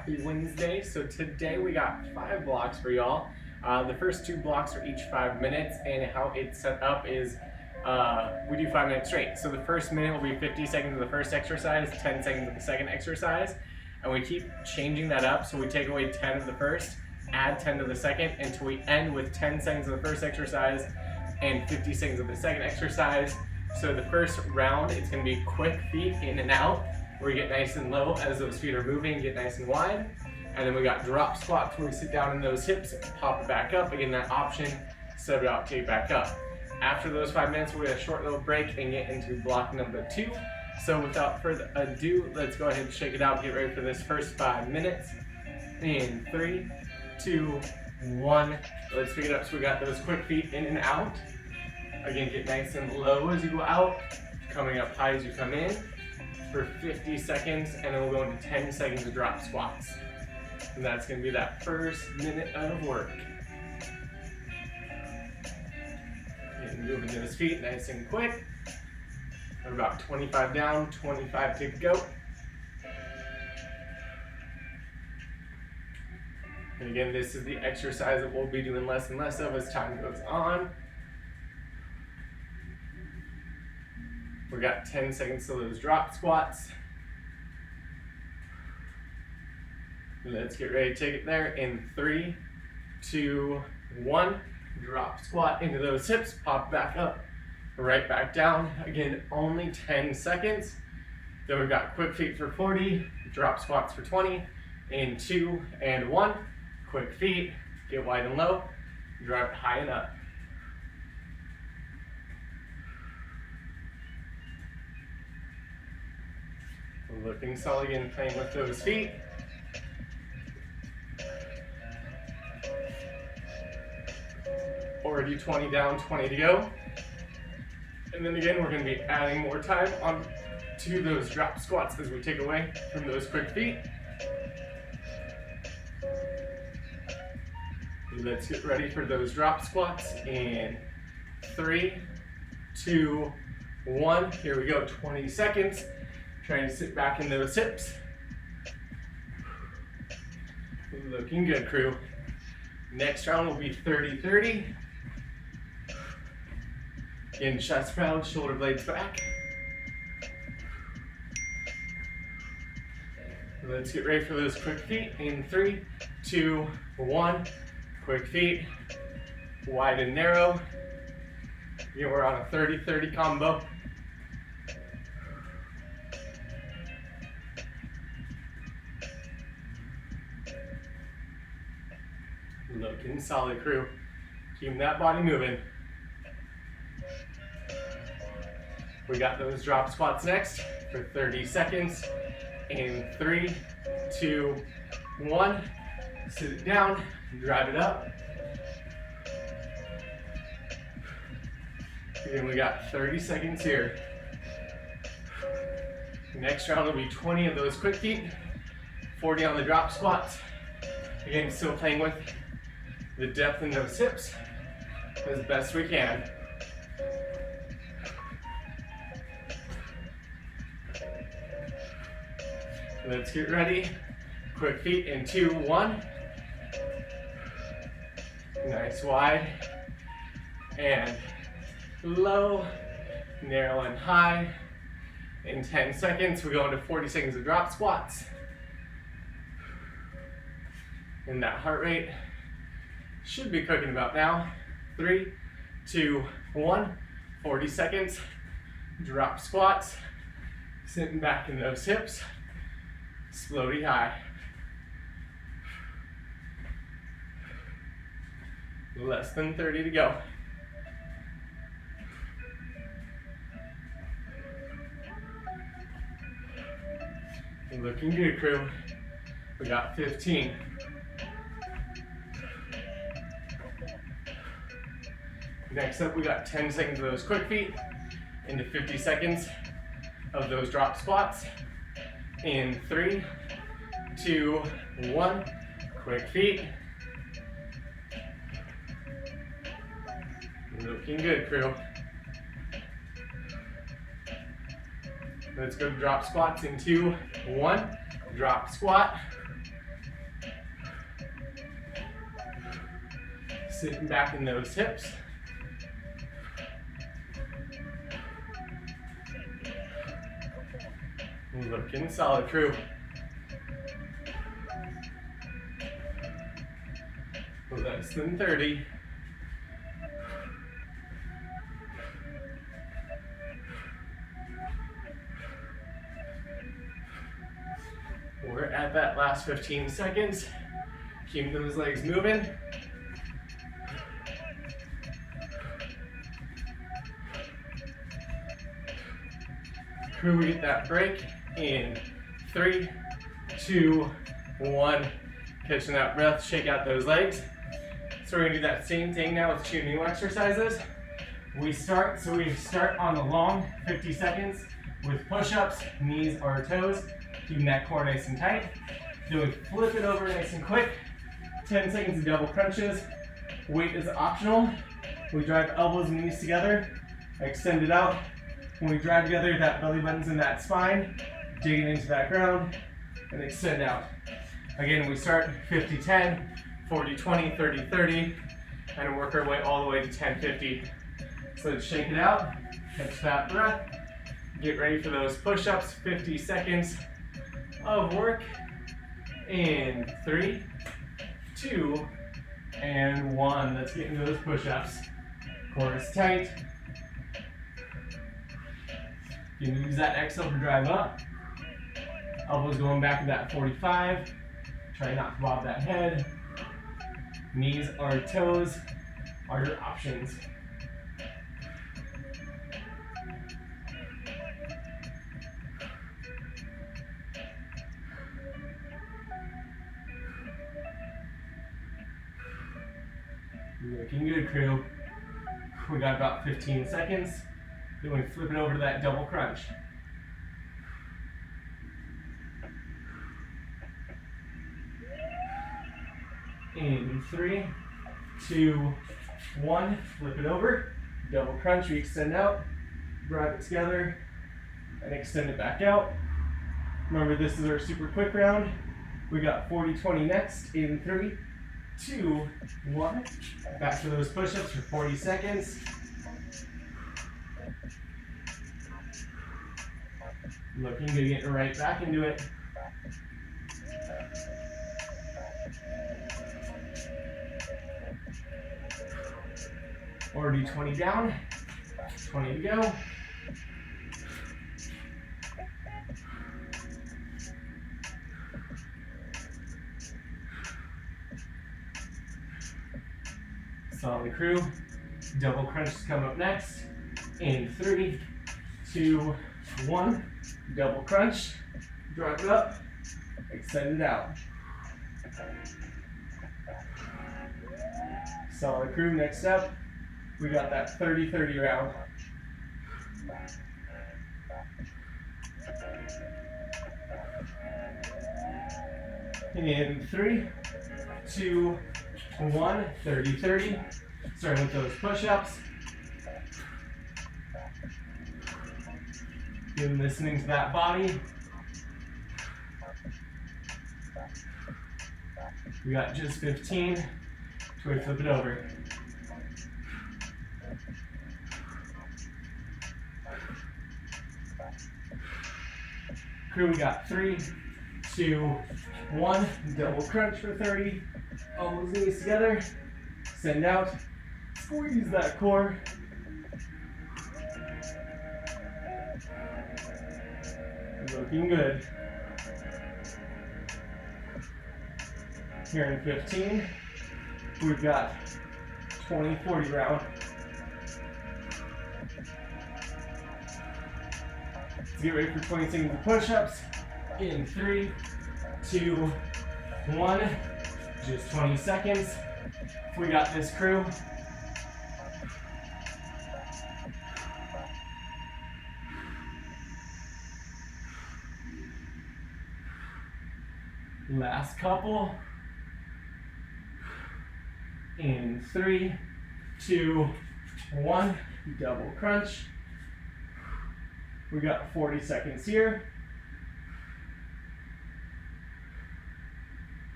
Happy Wednesday. So today we got 5 blocks for y'all. The first 2 blocks are each 5 minutes, and how it's set up is we do 5 minutes straight. So the first minute will be 50 seconds of the first exercise, 10 seconds of the second exercise, and we keep changing that up. So we take away 10 of the first, add 10 to the second, until we end with 10 seconds of the first exercise and 50 seconds of the second exercise. So the first round, it's going to be quick feet in and out, where you get nice and low as those feet are moving, get nice and wide. And then we got drop squats where we sit down in those hips, pop it back up. Again, that option, set it out, take it back up. After those 5 minutes, we're gonna short little break and get into block number 2. So without further ado, let's go ahead and shake it out. Get ready for this first 5 minutes. In 3, 2, 1. Let's pick it up. So we got those quick feet in and out. Again, get nice and low as you go out, coming up high as you come in for 50 seconds, and then we'll go into 10 seconds of drop squats. And that's gonna be that first minute of work. And moving those feet nice and quick. We're about 25 down, 25 to go. And again, this is the exercise that we'll be doing less and less of as time goes on. We got 10 seconds to those drop squats. Let's get ready to take it there in 3, 2, 1. Drop squat into those hips, pop back up, right back down. Again, only 10 seconds. Then we've got quick feet for 40, drop squats for 20, in 2 and 1. Quick feet, get wide and low, drive it high and up. Looking solid again, playing with those feet. Already 20 down, 20 to go. And then again, we're gonna be adding more time on to those drop squats as we take away from those quick feet. Let's get ready for those drop squats in 3, 2, 1. Here we go, 20 seconds. Trying to sit back in those hips. Looking good, crew. Next round will be 30-30. Again, chest round, shoulder blades back. Let's get ready for those quick feet in 3, 2, 1. Quick feet, wide and narrow. Again, we're on a 30-30 combo. Looking solid, crew. Keep that body moving. We got those drop squats next for 30 seconds. In 3, 2, 1. Sit it down, drive it up. Again, we got 30 seconds here. Next round will be 20 of those quick feet, 40 on the drop squats. Again, still playing with the depth in those hips as best we can. Let's get ready. Quick feet in 2, 1. Nice wide and low, narrow and high. In 10 seconds, we go into 40 seconds of drop squats. And that heart rate should be cooking about now. 3, 2, 1. 40 seconds. Drop squats. Sitting back in those hips. Slowly high. Less than 30 to go. Looking good, crew. We got 15. Next up, we got 10 seconds of those quick feet into 50 seconds of those drop squats. In 3, 2, 1. Quick feet. Looking good, crew. Let's go drop squats in 2, 1. Drop squat. Sitting back in those hips. Looking solid, crew. Less than 30. We're at that last 15 seconds. Keep those legs moving. Crew, we get that break in 3, 2, 1. Catching that breath, shake out those legs. So we're gonna do that same thing now with 2 new exercises. We start on the long 50 seconds with push-ups, knees or toes, keeping that core nice and tight. Then we flip it over nice and quick. 10 seconds of double crunches. Weight is optional. We drive elbows and knees together, extend it out. When we drive together, that belly button's in that spine, digging into that ground, and extend out. Again, we start 50-10, 40-20, 30-30, and work our way all the way to 10-50. So let's shake it out, catch that breath, get ready for those push-ups, 50 seconds of work, in 3, 2, and 1. Let's get into those push-ups. Core is tight. You can use that exhale to drive up. Elbows going back to that 45. Try not to bob that head. Knees or toes are your options. Looking good, crew. We got about 15 seconds. Then we flip it over to that double crunch. In 3, 2, 1, flip it over. Double crunch, we extend out, drive it together, and extend it back out. Remember, this is our super quick round. We got 40-20 next in 3, 2, 1. Back to those push-ups for 40 seconds. Looking good, getting right back into it. Already 20 down, 20 to go. Solid, crew. Double crunches come up next. In 3, 2, 1. Double crunch. Drive it up. Extend it out. Solid, crew. Next up, we got that 30-30 round. In 3, 2, 1, 30-30. Starting with those push-ups. Been listening to that body. We got just 15. So we flip it over. Crew, we got 3, 2, 1. Double crunch for 30. Elbows, knees together. Send out. Squeeze that core. Looking good. Here in 15, we've got 20-40 round. Let's get ready for 20 seconds of push-ups. In 3, 2, 1. Just 20 seconds. We got this, crew. Last couple. In 3, 2, 1. Double crunch. We got 40 seconds here.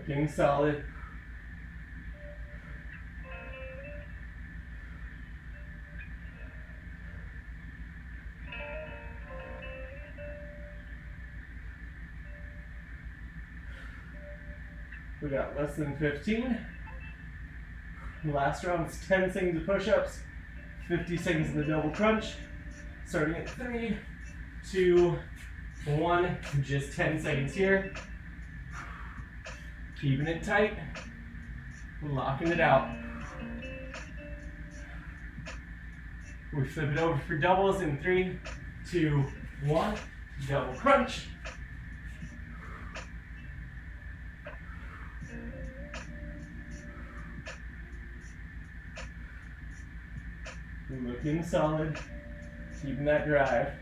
Looking solid. We got less than 15. Last round is 10 seconds of push-ups, 50 seconds in the double crunch. Starting at 3, 2, 1, just 10 seconds here. Keeping it tight, locking it out. We flip it over for doubles in 3, 2, 1, double crunch. Looking solid, keeping that drive.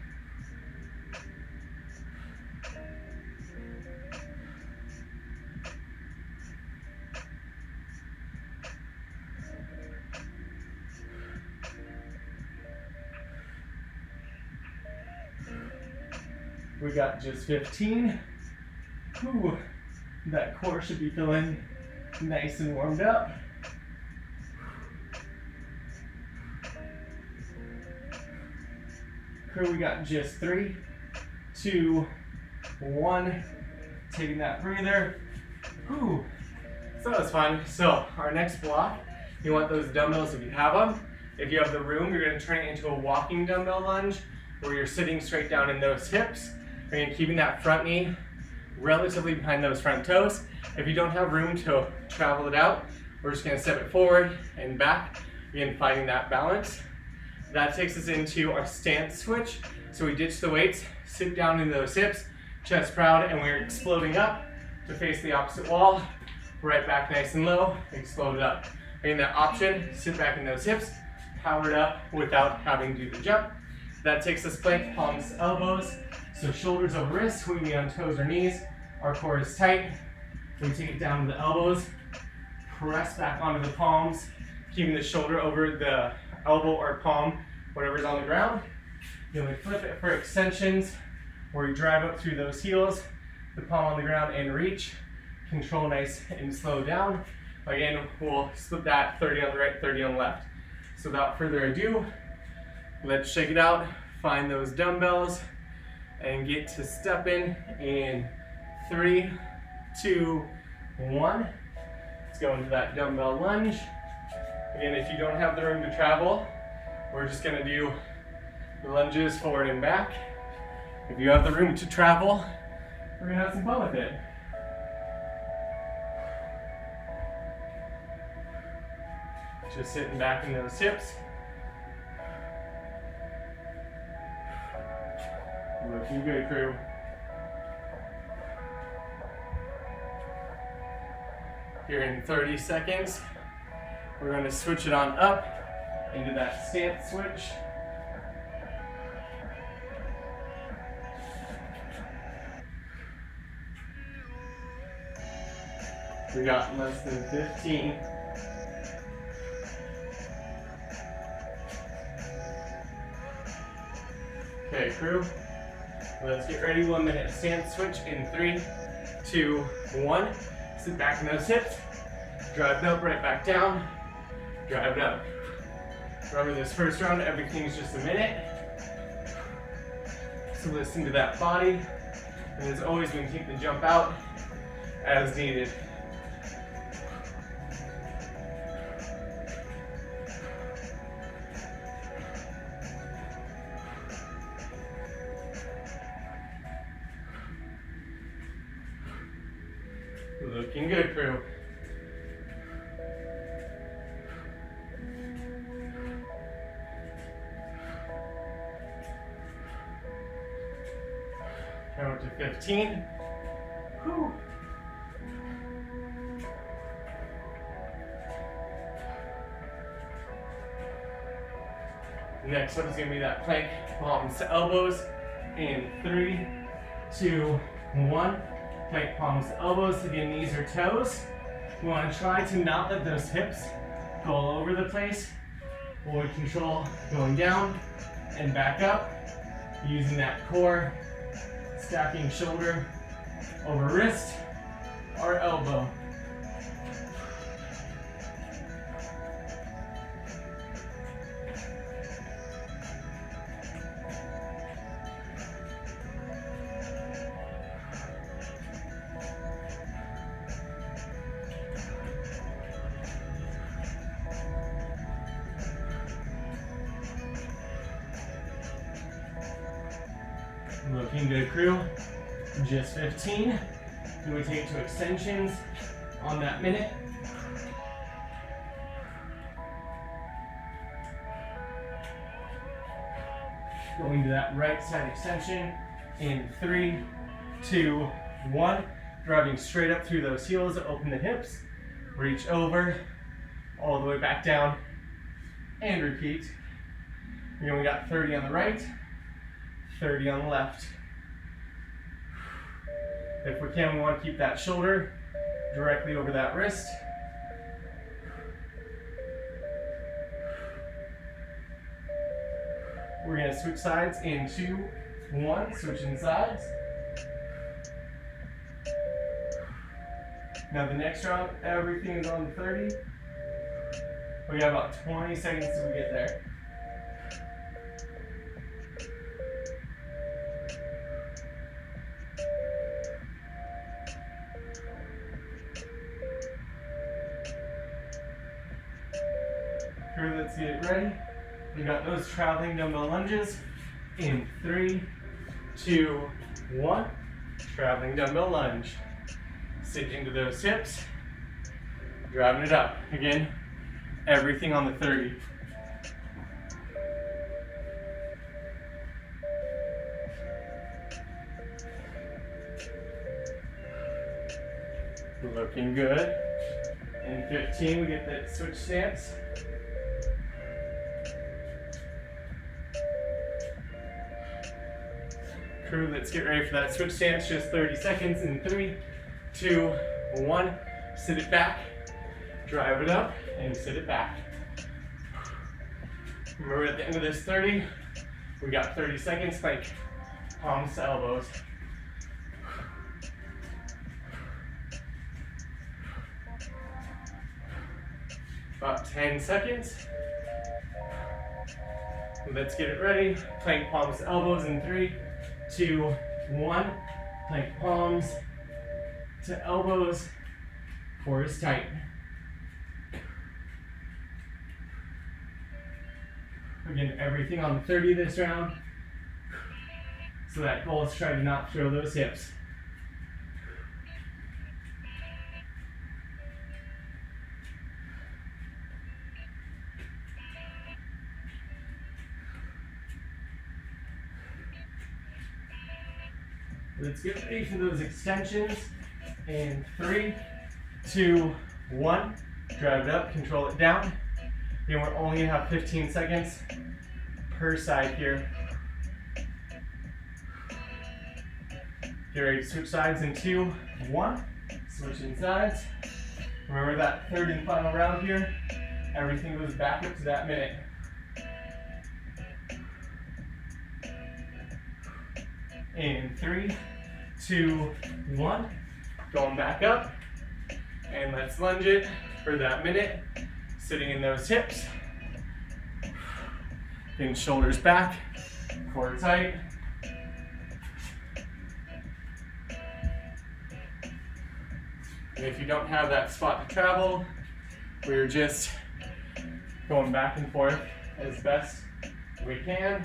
We got just 15. Whew. That core should be feeling nice and warmed up. Crew, we got just 3, 2, 1. Taking that breather. Whew. So that was fun. So our next block, you want those dumbbells if you have them. If you have the room, you're going to turn it into a walking dumbbell lunge where you're sitting straight down in those hips. And keeping that front knee relatively behind those front toes. If you don't have room to travel it out, we're just going to step it forward and back. Again, finding that balance. That takes us into our stance switch. So we ditch the weights, sit down in those hips, chest proud, and we're exploding up to face the opposite wall. Right back nice and low, explode it up. Again, that option, sit back in those hips, power it up without having to do the jump. That takes us plank, palms to elbows. So shoulders over wrists, we can be on toes or knees. Our core is tight. We take it down to the elbows, press back onto the palms, keeping the shoulder over the elbow or palm, whatever's on the ground. Then we flip it for extensions, where we drive up through those heels, the palm on the ground and reach. Control nice and slow down. Again, we'll split that 30 on the right, 30 on the left. So without further ado, let's shake it out, find those dumbbells, and get to stepping in 3, 2, 1. Let's go into that dumbbell lunge. Again, if you don't have the room to travel, we're just gonna do the lunges forward and back. If you have the room to travel, we're gonna have some fun with it. Just sitting back in those hips. Looking good, crew. Here in 30 seconds, we're going to switch it on up into that stance switch. We got less than 15. Okay, crew. Let's get ready. 1 minute stance switch in 3, 2, 1. Sit back in those hips. Drive it up, right back down. Drive it up. Remember this first round, everything's just a minute. So listen to that body. And as always, we can take the jump out as needed. Looking good, crew. Count to 15. Whew. Next one is going to be that plank, palms to elbows. In 3, 2, 1. Plank, palms to elbows. Again, knees or toes. We want to try to not let those hips go all over the place. We'll control going down and back up. Using that core, stacking shoulder over wrist or elbow. Looking good, crew. Just 15. Then we take 2 extensions on that minute. Going to that right side extension in 3, 2, 1. Driving straight up through those heels to open the hips. Reach over, all the way back down, and repeat. Again, we got 30 on the right, 30 on the left. If we can, we want to keep that shoulder directly over that wrist. We're going to switch sides in 2, 1, switching sides. Now the next round, everything is on 30. We got about 20 seconds till we get there. Crew, let's get it ready. We got those traveling dumbbell lunges in 3, 2, 1. Traveling dumbbell lunge. Sit into those hips, driving it up. Again, everything on the 30. Looking good. In 15, we get that switch stance. Crew, let's get ready for that switch stance. Just 30 seconds in 3, 2, 1. Sit it back, drive it up, and sit it back. Remember, at the end of this 30, we got 30 seconds, like palms to elbows. About 10 seconds. Let's get it ready. Plank palms to elbows in 3, 2, 1. Plank palms to elbows. Core is tight. Again, everything on 30 this round. So that goal is try to not throw those hips. Let's get ready for those extensions in 3, 2, 1. Drive it up, control it down. Again, we're only gonna have 15 seconds per side here. Get ready to switch sides in 2, 1. Switching sides. Remember that third and final round here. Everything goes back up to that minute. In 3, 2, 1. Going back up. And let's lunge it for that minute. Sitting in those hips. Getting shoulders back. Core tight. And if you don't have that spot to travel, we're just going back and forth as best we can.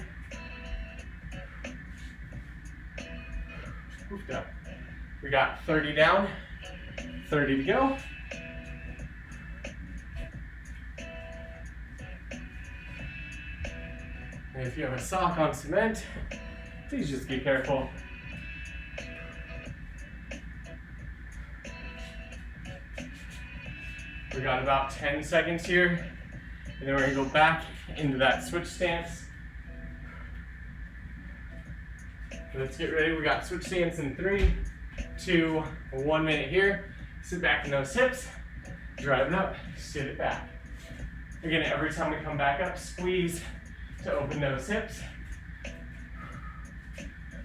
Hoofed up. We got 30 down, 30 to go. And if you have a sock on cement, please just be careful. We got about 10 seconds here, and then we're gonna go back into that switch stance. Let's get ready. We got switch stance in 3, 2, 1 minute here. Sit back in those hips, drive it up, sit it back. Again, every time we come back up, squeeze to open those hips.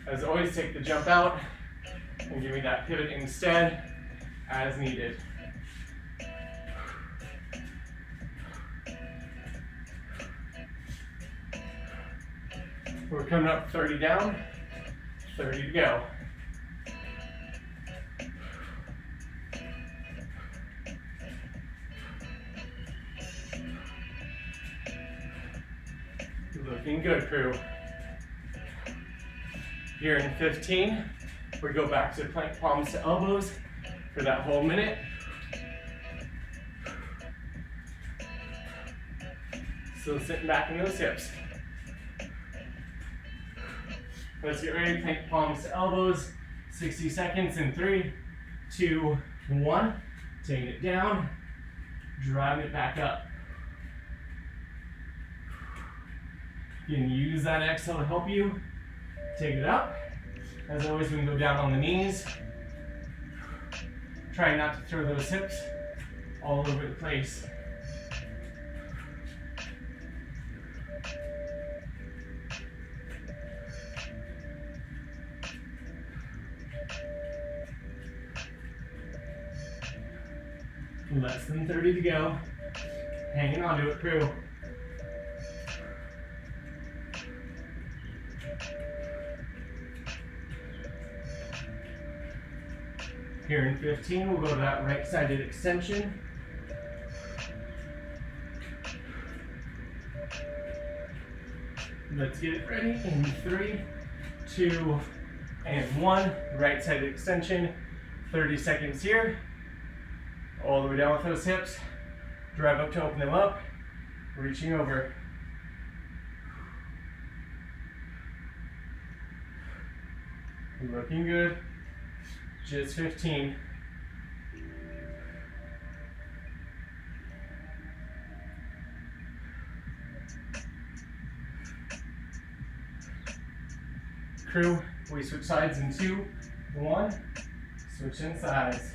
As always, take the jump out and give me that pivot instead as needed. We're coming up 30 down, 30 to go. Looking good, crew. Here in 15, we go back to plank palms to elbows for that whole minute. Still sitting back in those hips. Let's get ready, plank palms to elbows. 60 seconds in 3, 2, 1. Taking it down, driving it back up. You can use that exhale to help you. Take it up. As always, we can go down on the knees. Try not to throw those hips all over the place. Less than 30 to go. Hanging on to it, crew. Here in 15, we'll go to that right-sided extension. Let's get it ready in 3, 2, and 1. Right-sided extension. 30 seconds here. All the way down with those hips. Drive up to open them up. Reaching over. Looking good. Just 15. Crew, we switch sides in 2, 1. Switch in sides.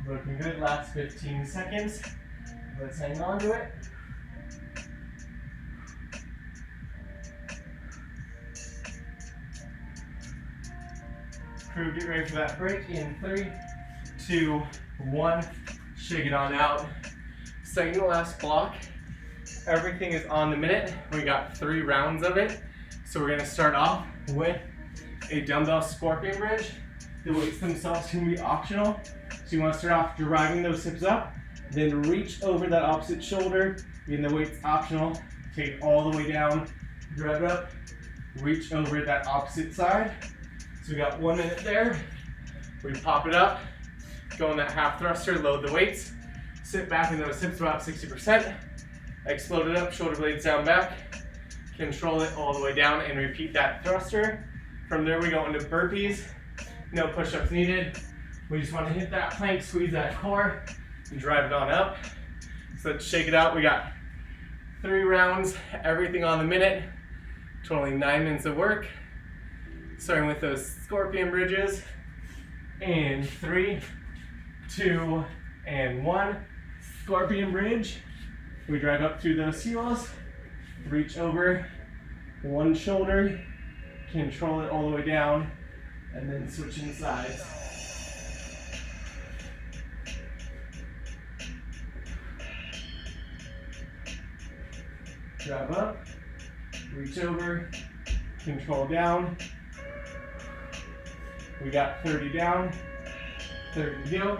Looking good, last 15 seconds. Let's hang on to it. Crew, get ready for that break in 3, 2, 1. Shake it on out. Second to last block. Everything is on the minute. We got 3 rounds of it. So we're gonna start off with a dumbbell scorpion bridge. The weights themselves can be optional. So you want to start off driving those hips up, then reach over that opposite shoulder. Again, the weight's optional. Take it all the way down, drive it up, reach over that opposite side. So we got 1 minute there. We pop it up, go in that half thruster, load the weights, sit back in those hips about 60%, explode it up, shoulder blades down back, control it all the way down and repeat that thruster. From there we go into burpees, no push-ups needed. We just want to hit that plank, squeeze that core, and drive it on up. So let's shake it out. We got 3 rounds, everything on the minute, totaling 9 minutes of work. Starting with those scorpion bridges. In 3, 2, and 1. Scorpion bridge. We drive up through those heels, reach over one shoulder, control it all the way down, and then switching sides. Drive up, reach over, control down. We got 30 down, 30 to go.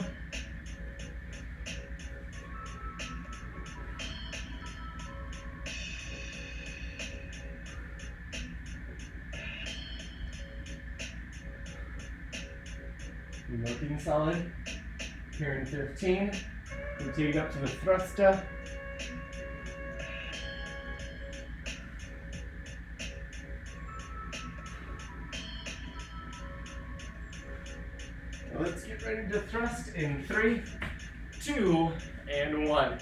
Looking solid. Here in 15, we take it up to the thruster. Let's get ready to thrust in 3, 2, and 1.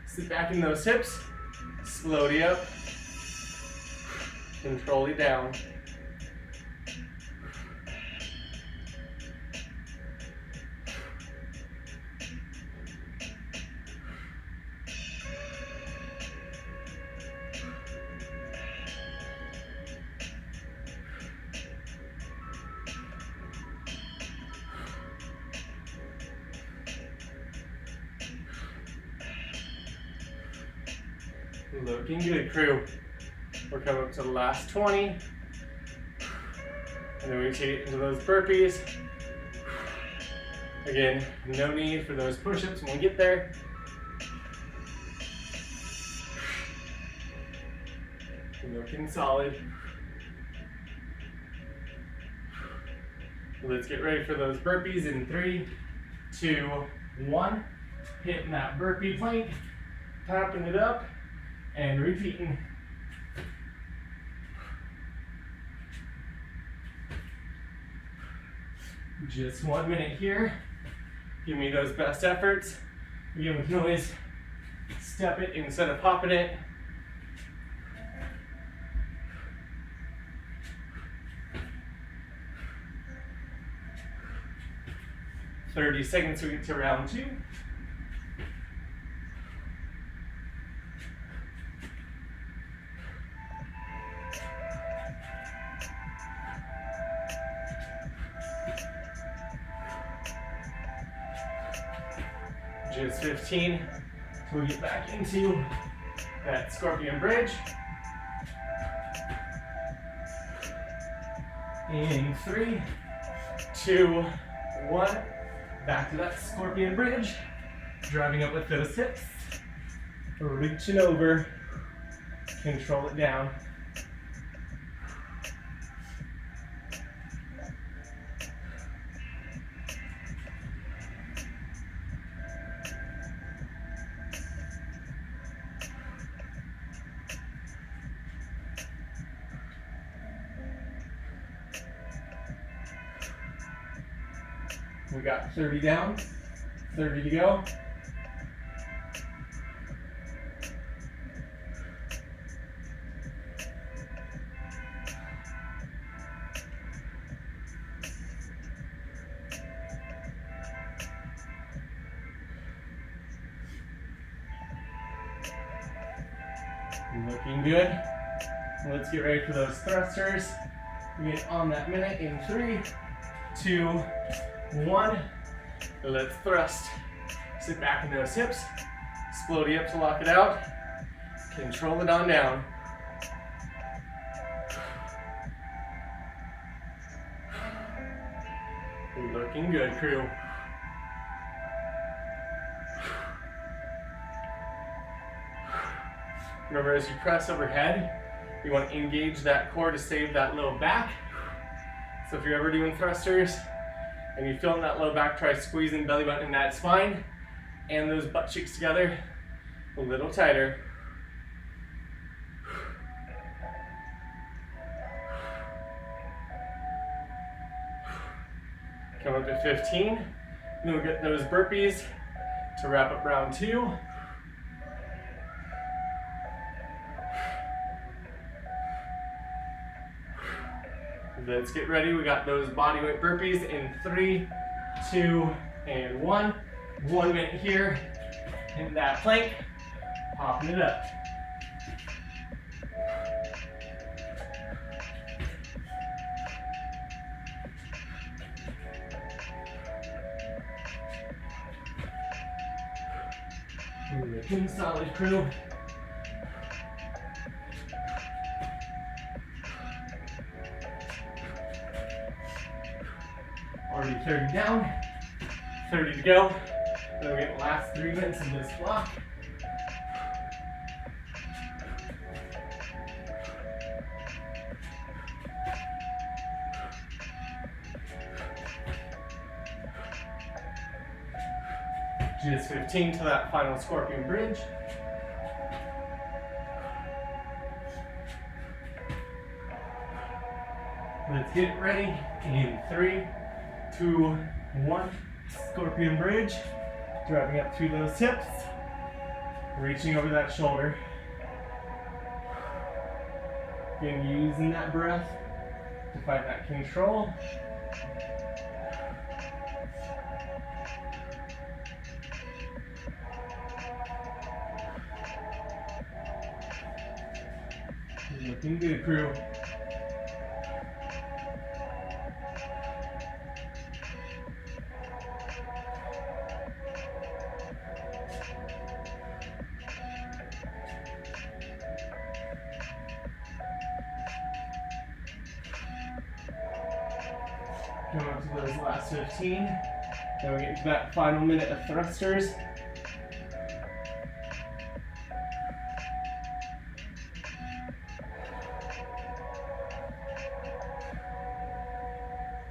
Sit back in those hips, slowly up, control it down. Looking good, crew. We're coming up to the last 20. And then we take it into those burpees. Again, no need for those push-ups when we get there. Looking solid. Let's get ready for those burpees in 3, 2, 1. Hitting that burpee plank, tapping it up, and repeating. Just 1 minute here. Give me those best efforts. Again, we can always step it instead of hopping it. "30 seconds to get to round 2. Just 15 till we get back into that scorpion bridge. In 3, 2, 1. Back to that scorpion bridge. Driving up with those hips. Reaching over. Control it down. We got 30 down, 30 to go. Looking good. Let's get ready for those thrusters. We get on that minute in 3, 2, 1. Let's thrust. Sit back in those hips. Explode the hips to lock it out. Control it on down. Looking good, crew. Remember, as you press overhead, you want to engage that core to save that low back. So if you're ever doing thrusters and you feel in that low back, try squeezing belly button in that spine and those butt cheeks together a little tighter. Come up to 15. And then we'll get those burpees to wrap up round 2. Let's get ready. We got those bodyweight burpees in 3, 2, and 1. 1 minute here in that plank, popping it up. Looking solid, crew. Already 30 down, 30 to go. Then we get the last 3 minutes of this block. Just 15 to that final scorpion bridge. Let's get ready in 3, 2, 1. Scorpion bridge. Driving up through those hips. Reaching over that shoulder. Again, using that breath to find that control. Looking good, crew. Come up to those last 15. Then we get to that final minute of thrusters.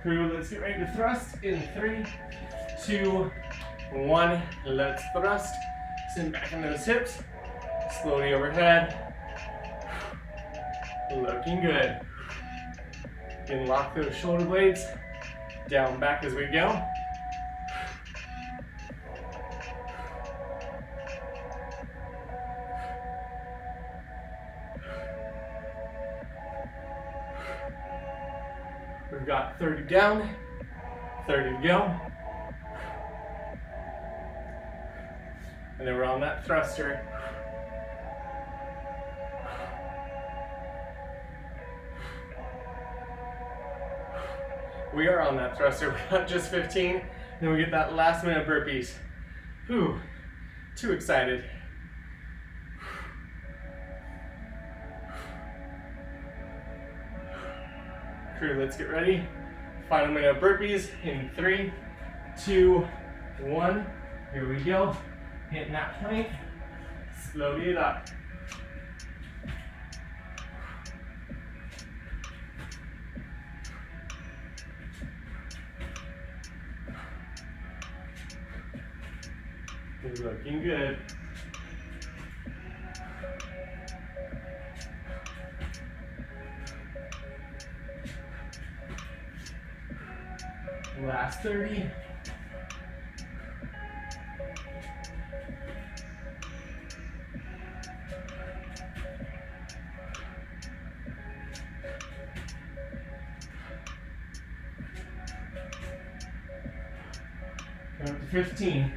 Crew, let's get ready to thrust in 3, 2, 1. Let's thrust. Send back in those hips. Slowly overhead. Looking good. And lock those shoulder blades. Down back as we go. We've got 30 down, 30 to go. And then we're on that thruster. We are on that thruster. We got just 15. Then we get that last minute of burpees. Whew, too excited. Crew, let's get ready. Final minute of burpees in 3, 2, 1. Here we go. Hitting that plank. Slowly it up. Looking good. Last 30. Come up to 15.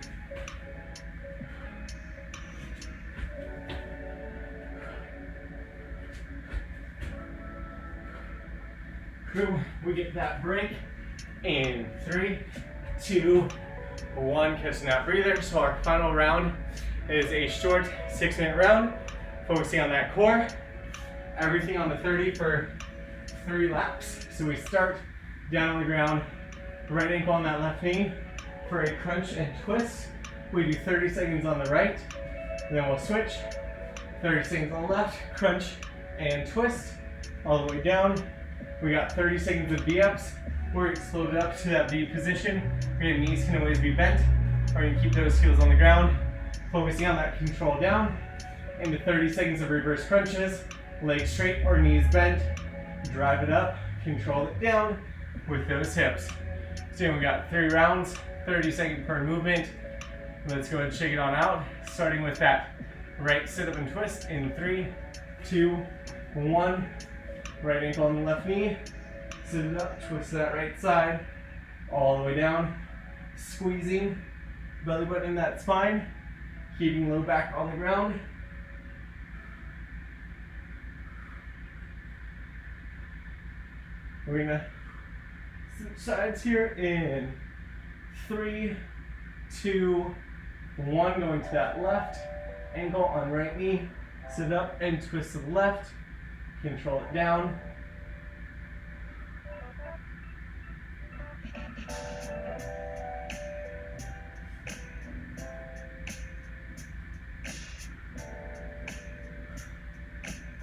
Crew, we get that break in 3, 2, 1. Catching that breather. So our final round is a short 6-minute round, focusing on that core. Everything on the 30 for 3 laps. So we start down on the ground, right ankle on that left knee for a crunch and twist. We do 30 seconds on the right, then we'll switch. 30 seconds on the left, crunch and twist, all the way down. We got 30 seconds of V-ups. We're exploded up to that V position. Your knees can always be bent, or you can keep those heels on the ground. Focusing on that control down. Into 30 seconds of reverse crunches. Legs straight or knees bent. Drive it up, control it down with those hips. So we got 3 rounds, 30 seconds per movement. Let's go ahead and shake it on out. Starting with that right sit up and twist in 3, 2, 1. Right ankle on the left knee. Sit it up, twist that right side, all the way down. Squeezing, belly button in that spine. Keeping low back on the ground. We're gonna switch sides here in 3, 2, 1. Going to that left ankle on right knee. Sit up and twist to the left. Control it down.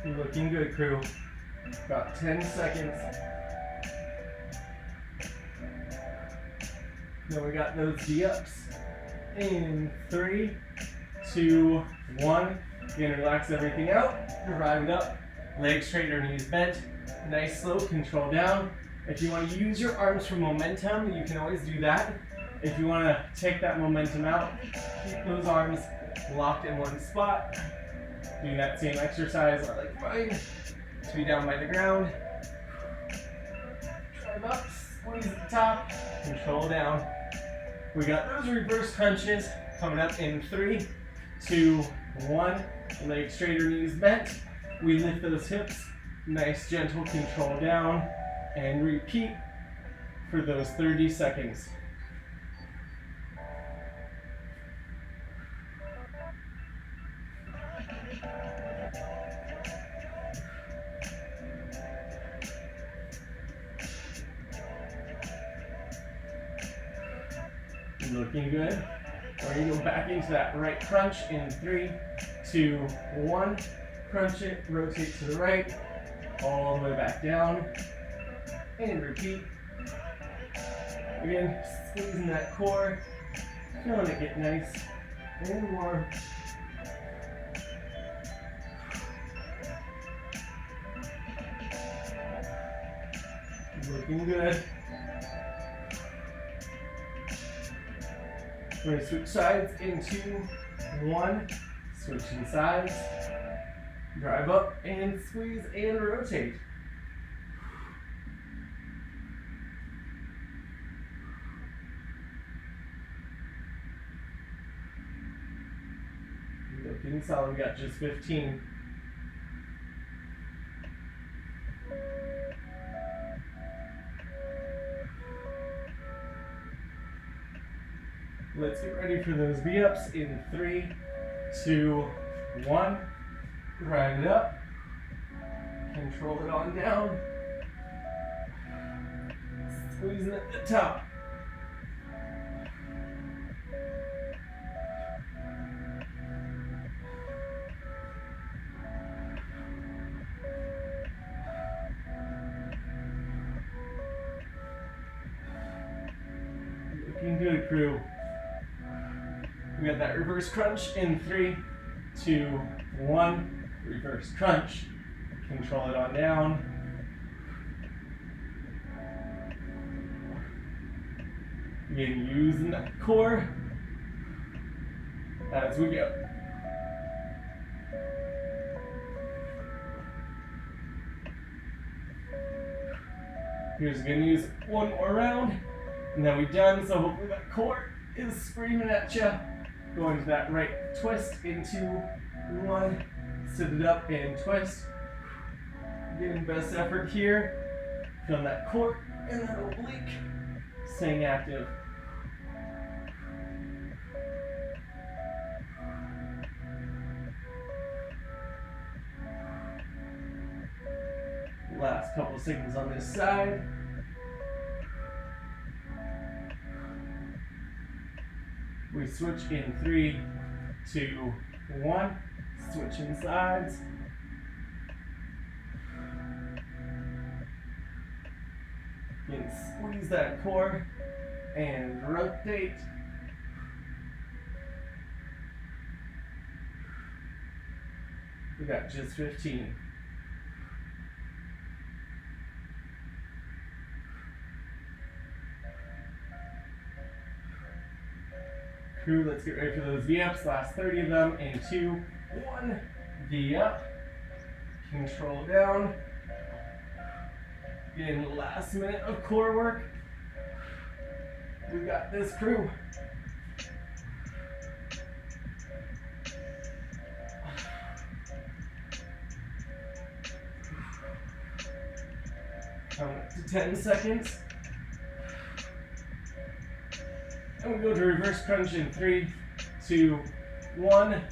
Looking good, crew. About 10 seconds. Then we got those V-ups in 3, 2, 1. Again, relax everything out. Drive it up. Legs straight or knees bent. Nice, slow, control down. If you want to use your arms for momentum, you can always do that. If you want to take that momentum out, keep those arms locked in one spot. Doing that same exercise, I like mine, to be down by the ground. Drive up, squeeze at the top, control down. We got those reverse crunches coming up in 3, 2, 1. Legs straight or knees bent. We lift those hips, nice gentle control down, and repeat for those 30 seconds. Looking good. We're gonna go back into that right crunch in 3, 2, 1. Crunch it, rotate to the right, all the way back down, and repeat. Again, squeezing that core, feeling it get nice and warm. Looking good. We're going to switch sides in 2, 1. Switching sides. Drive up and squeeze and rotate. Looking solid. We got just 15. Let's get ready for those V-ups in 3, 2, 1. Grind it up. Control it on down. Squeezing at the top. Looking good, crew. We got that reverse crunch in 3, 2, 1. Reverse crunch. Control it on down. Again, using that core as we go. Here's good news. One more round, and then we're done. So hopefully that core is screaming at you. Going to that right twist in 2, 1. Sit it up and twist. Getting best effort here. Feeling that core and that oblique. Staying active. Last couple seconds on this side. We switch in 3, 2, 1. Switching sides. Again, squeeze that core and rotate. We got just 15. Crew, let's get ready for those V-ups. Last 30 of them in 2, 1. V-up. Control down. Getting the last minute of core work. We got this, crew. Count up to 10 seconds. And we go to reverse crunch in 3, 2, 1.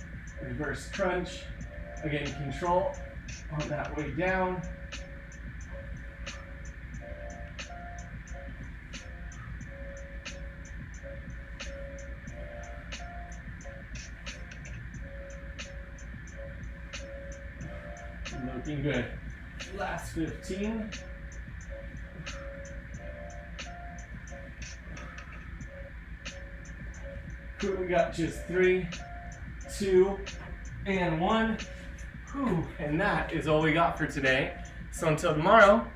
Reverse crunch. Again, control on that way down. Looking good. Last 15. Cool, we got just 3, 2, and 1. Whew. And that is all we got for today. So until tomorrow,